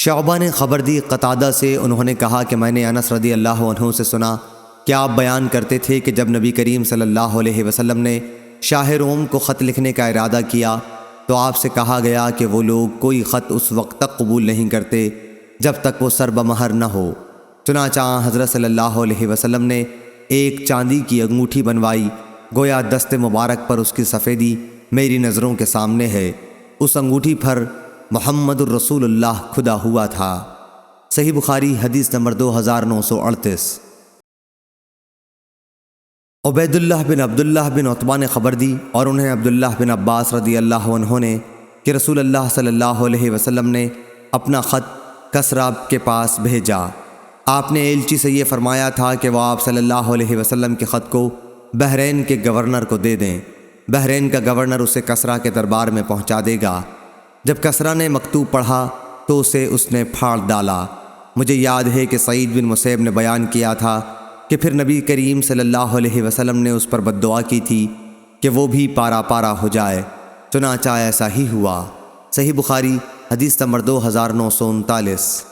شعبہ نے خبر دی قتادہ سے، انہوں نے کہا کہ میں نے انس رضی اللہ عنہ سے سنا کہ آپ بیان کرتے تھے کہ جب نبی کریم صلی اللہ علیہ وسلم نے شاہ روم کو خط لکھنے کا ارادہ کیا تو آپ سے کہا گیا کہ وہ لوگ کوئی خط اس وقت تک قبول نہیں کرتے جب تک وہ سر بمہر نہ ہو۔ چنانچہ حضرت صلی اللہ علیہ وسلم نے ایک چاندی کی انگوٹھی بنوائی، گویا دست مبارک پر اس کی سفیدی میری نظروں کے سامنے ہے۔ اس انگوٹھی پر محمد الرسول اللہ کھدا ہوا تھا۔ صحیح بخاری حدیث نمبر 2938۔ عبید اللہ بن عبداللہ بن عتبہ نے خبر دی اور انہیں عبداللہ بن عباس رضی اللہ عنہ نے کہ رسول اللہ صلی اللہ علیہ وسلم نے اپنا خط کسریٰ کے پاس بھیجا۔ آپ نے ایلچی سے یہ فرمایا تھا کہ وہ آپ صلی اللہ علیہ وسلم کے خط کو بحرین کے گورنر کو دے دیں۔ بحرین کا گورنر اسے کسریٰ کے دربار میں پہنچا دے گا۔ جب کسریٰ نے مکتوب پڑھا تو اسے اس نے پھاڑ ڈالا۔ مجھے یاد ہے کہ سعید بن مسیب نے بیان کیا تھا کہ پھر نبی کریم صلی اللہ علیہ وسلم نے اس پر بد دعا کی تھی کہ وہ بھی پارا پارا ہو جائے، چنانچہ ایسا ہی ہوا۔ صحیح بخاری حدیث نمبر 2939۔